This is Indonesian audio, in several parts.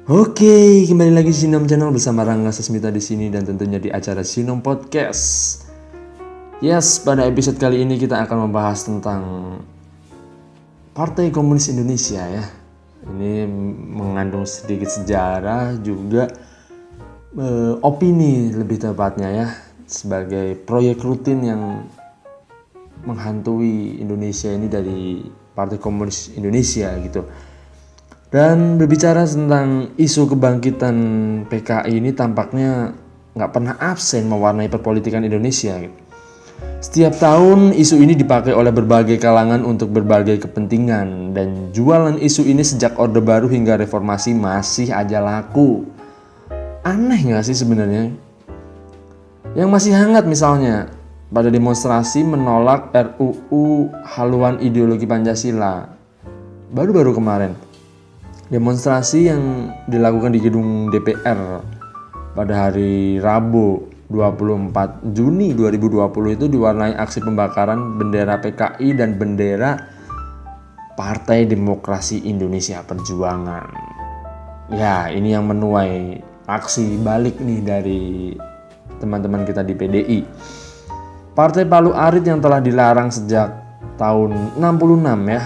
Oke, kembali lagi di Sinom Channel bersama Rangga Sasmita di sini dan tentunya di acara Sinom Podcast. Yes, pada episode kali ini kita akan membahas tentang Partai Komunis Indonesia ya. Ini mengandung sedikit sejarah juga opini lebih tepatnya ya, sebagai proyek rutin yang menghantui Indonesia ini dari Partai Komunis Indonesia gitu. Dan berbicara tentang isu kebangkitan PKI ini tampaknya nggak pernah absen mewarnai perpolitikan Indonesia. Setiap tahun isu ini dipakai oleh berbagai kalangan untuk berbagai kepentingan. Dan jualan isu ini sejak Orde Baru hingga Reformasi masih aja laku. Aneh nggak sih sebenarnya? Yang masih hangat misalnya pada demonstrasi menolak RUU haluan ideologi Pancasila baru-baru kemarin. Demonstrasi yang dilakukan di gedung DPR pada hari Rabu 24 Juni 2020 itu diwarnai aksi pembakaran bendera PKI dan bendera Partai Demokrasi Indonesia Perjuangan. Ya, ini yang menuai aksi balik nih dari teman-teman kita di PDI. Partai Palu Arit yang telah dilarang sejak tahun 66 ya,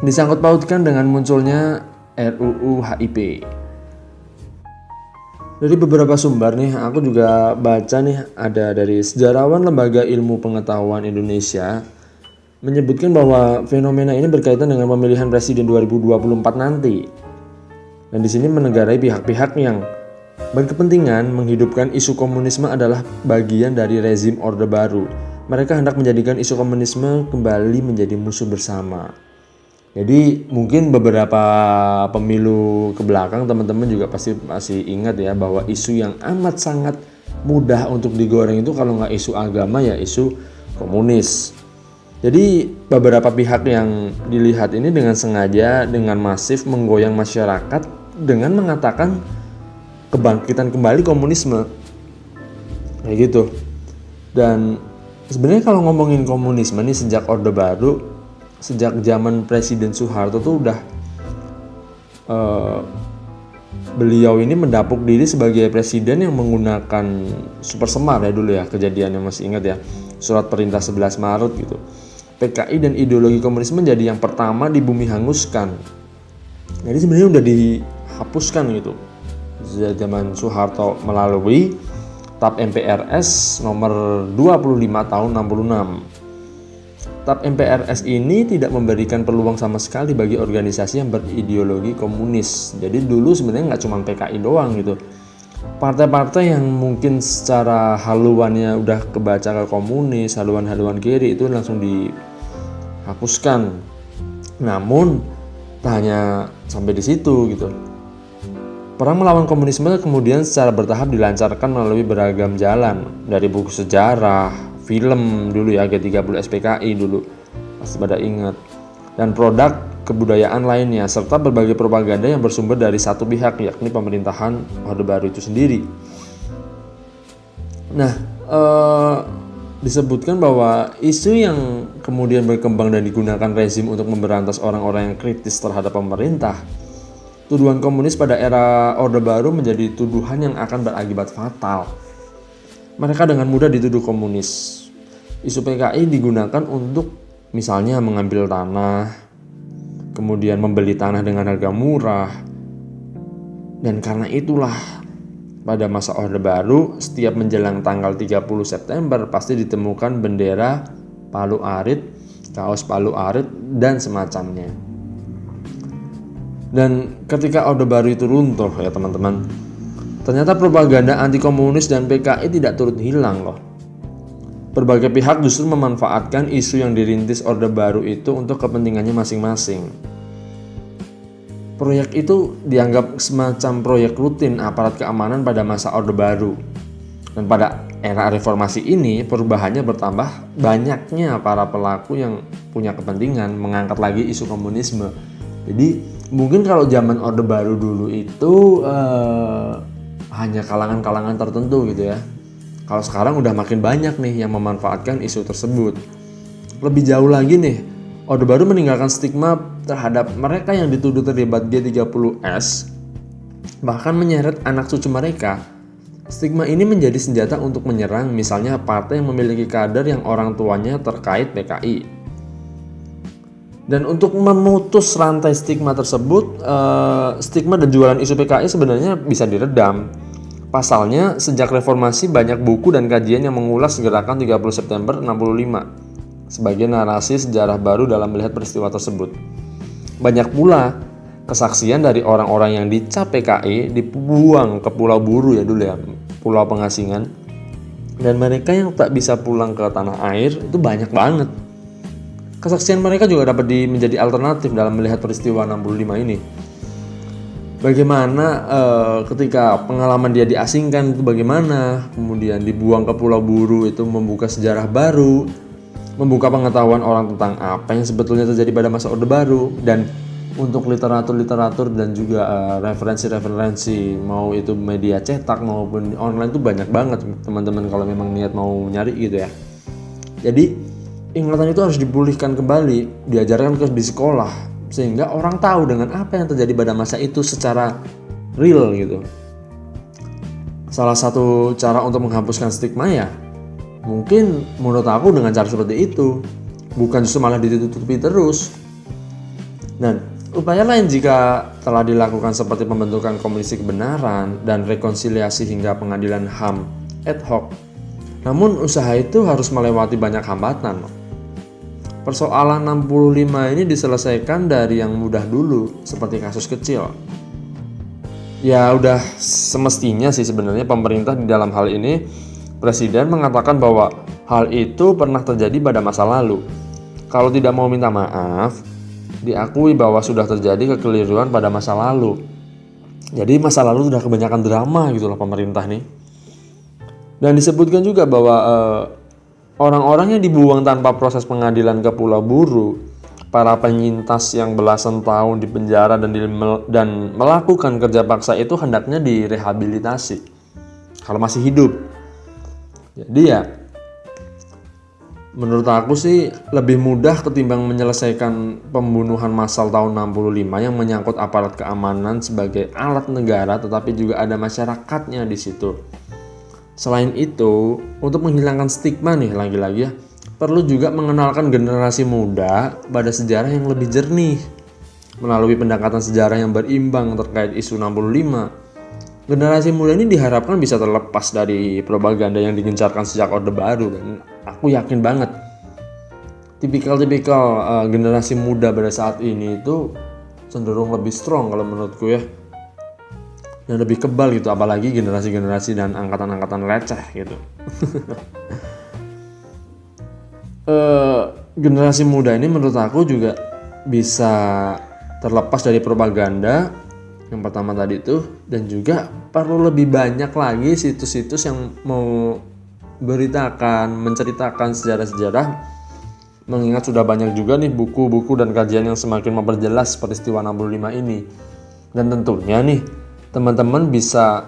disangkut pautkan dengan munculnya RUU HIP. Dari beberapa sumber nih, aku juga baca nih, ada dari sejarawan Lembaga Ilmu Pengetahuan Indonesia menyebutkan bahwa fenomena ini berkaitan dengan pemilihan presiden 2024 nanti. Dan di sini menegarai pihak-pihak yang berkepentingan menghidupkan isu komunisme adalah bagian dari rezim Orde Baru. Mereka hendak menjadikan isu komunisme kembali menjadi musuh bersama. Jadi mungkin beberapa pemilu ke belakang teman-teman juga pasti masih ingat ya, bahwa isu yang amat sangat mudah untuk digoreng itu kalau nggak isu agama ya isu komunis. Jadi beberapa pihak yang dilihat ini dengan sengaja, dengan masif menggoyang masyarakat dengan mengatakan kebangkitan kembali komunisme. Kayak gitu. Dan sebenarnya kalau ngomongin komunisme nih sejak Orde Baru, sejak zaman Presiden Soeharto tuh udah beliau ini mendapuk diri sebagai presiden yang menggunakan super semar ya dulu ya, kejadiannya masih ingat ya, surat perintah 11 Maret gitu. PKI dan ideologi komunisme menjadi yang pertama di bumi hanguskan. Jadi sebenarnya udah dihapuskan gitu sejak zaman Soeharto melalui TAP MPRS nomor 25 tahun 66. TAP MPRS ini tidak memberikan peluang sama sekali bagi organisasi yang berideologi komunis. Jadi dulu sebenarnya nggak cuma PKI doang gitu. Partai-partai yang mungkin secara haluannya udah kebaca ke komunis, haluan-haluan kiri itu langsung dihapuskan. Namun tak hanya sampai di situ gitu. Perang melawan komunisme kemudian secara bertahap dilancarkan melalui beragam jalan, dari buku sejarah, film dulu ya, G30 SPKI dulu pasti pada ingat, dan produk kebudayaan lainnya, serta berbagai propaganda yang bersumber dari satu pihak, yakni pemerintahan Orde Baru itu sendiri. Nah, disebutkan bahwa isu yang kemudian berkembang dan digunakan rezim untuk memberantas orang-orang yang kritis terhadap pemerintah, tuduhan komunis pada era Orde Baru menjadi tuduhan yang akan berakibat fatal. Mereka dengan mudah dituduh komunis. Isu PKI digunakan untuk misalnya mengambil tanah, kemudian membeli tanah dengan harga murah. Dan karena itulah pada masa Orde Baru, setiap menjelang tanggal 30 September pasti ditemukan bendera Palu Arit, kaos Palu Arit, dan semacamnya. Dan ketika Orde Baru itu runtuh ya teman-teman, ternyata propaganda anti komunis dan PKI tidak turut hilang loh. Berbagai pihak justru memanfaatkan isu yang dirintis Orde Baru itu untuk kepentingannya masing-masing. Proyek itu dianggap semacam proyek rutin aparat keamanan pada masa Orde Baru. Dan pada era reformasi ini perubahannya bertambah banyaknya para pelaku yang punya kepentingan mengangkat lagi isu komunisme. Jadi mungkin kalau zaman Orde Baru dulu itu hanya kalangan-kalangan tertentu gitu ya. Kalau sekarang udah makin banyak nih yang memanfaatkan isu tersebut. Lebih jauh lagi nih, Orde Baru meninggalkan stigma terhadap mereka yang dituduh terlibat G30S bahkan menyeret anak cucu mereka. Stigma ini menjadi senjata untuk menyerang misalnya partai yang memiliki kader yang orang tuanya terkait PKI. Dan untuk memutus rantai stigma tersebut, stigma dan jualan isu PKI sebenarnya bisa diredam. Pasalnya, sejak reformasi banyak buku dan kajian yang mengulas gerakan 30 September 65 sebagai narasi sejarah baru dalam melihat peristiwa tersebut. Banyak pula kesaksian dari orang-orang yang dicap PKI dibuang ke Pulau Buru ya dulu ya, pulau pengasingan. Dan mereka yang tak bisa pulang ke tanah air itu banyak banget. Kesaksian mereka juga dapat menjadi alternatif dalam melihat peristiwa 65 ini. Bagaimana ketika pengalaman dia diasingkan itu bagaimana, kemudian dibuang ke Pulau Buru itu membuka sejarah baru, membuka pengetahuan orang tentang apa yang sebetulnya terjadi pada masa Orde Baru. Dan untuk literatur dan juga referensi-referensi, mau itu media cetak maupun online itu banyak banget teman-teman kalau memang niat mau nyari gitu ya. Jadi ingatan itu harus dipulihkan kembali, diajarkan di sekolah sehingga orang tahu dengan apa yang terjadi pada masa itu secara real gitu. Salah satu cara untuk menghapuskan stigma ya mungkin menurut aku dengan cara seperti itu, bukan justru malah ditutupi terus. Dan upaya lain jika telah dilakukan seperti pembentukan komisi kebenaran dan rekonsiliasi hingga pengadilan HAM ad hoc. Namun usaha itu harus melewati banyak hambatan. Persoalan 65 ini diselesaikan dari yang mudah dulu, seperti kasus kecil. Ya udah semestinya sih sebenarnya pemerintah di dalam hal ini, Presiden mengatakan bahwa hal itu pernah terjadi pada masa lalu. Kalau tidak mau minta maaf, diakui bahwa sudah terjadi kekeliruan pada masa lalu. Jadi masa lalu sudah kebanyakan drama gitu loh pemerintah nih. Dan disebutkan juga bahwa orang-orang yang dibuang tanpa proses pengadilan ke Pulau Buru, para penyintas yang belasan tahun di penjara dan melakukan kerja paksa itu hendaknya direhabilitasi kalau masih hidup. Jadi ya menurut aku sih lebih mudah ketimbang menyelesaikan pembunuhan massal tahun 65 yang menyangkut aparat keamanan sebagai alat negara, tetapi juga ada masyarakatnya di situ. Selain itu, untuk menghilangkan stigma nih lagi-lagi ya, perlu juga mengenalkan generasi muda pada sejarah yang lebih jernih. Melalui pendekatan sejarah yang berimbang terkait isu 65, generasi muda ini diharapkan bisa terlepas dari propaganda yang digencarkan sejak Orde Baru. Dan aku yakin banget, tipikal generasi muda pada saat ini itu cenderung lebih strong kalau menurutku ya. Dan lebih kebal gitu, apalagi generasi-generasi dan angkatan-angkatan receh gitu. Generasi muda ini menurut aku juga bisa terlepas dari propaganda yang pertama tadi itu, dan juga perlu lebih banyak lagi situs-situs yang mau menceritakan sejarah-sejarah, mengingat sudah banyak juga nih buku-buku dan kajian yang semakin memperjelas peristiwa 65 ini. Dan tentunya nih teman-teman bisa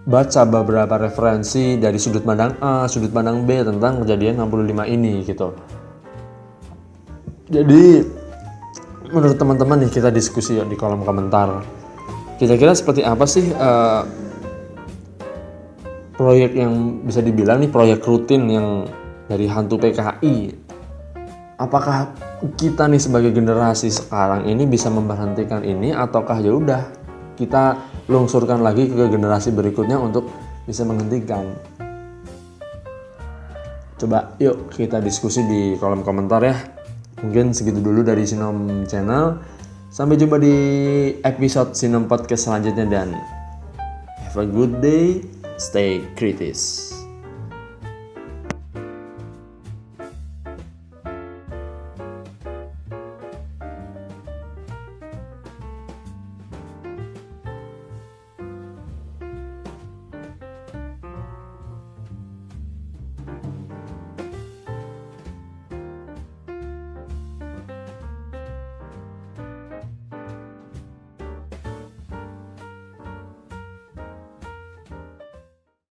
baca beberapa referensi dari sudut pandang A, sudut pandang B tentang kejadian 65 ini gitu. Jadi menurut teman-teman nih, kita diskusi di kolom komentar. Kira-kira seperti apa sih proyek yang bisa dibilang nih proyek rutin yang dari hantu PKI? Apakah kita nih sebagai generasi sekarang ini bisa memberhentikan ini, ataukah ya udah kita lungsurkan lagi ke generasi berikutnya untuk bisa menghentikan? Coba yuk kita diskusi di kolom komentar ya. Mungkin segitu dulu dari Sinom Channel. Sampai jumpa di episode Sinom Podcast selanjutnya, dan have a good day, stay kritis.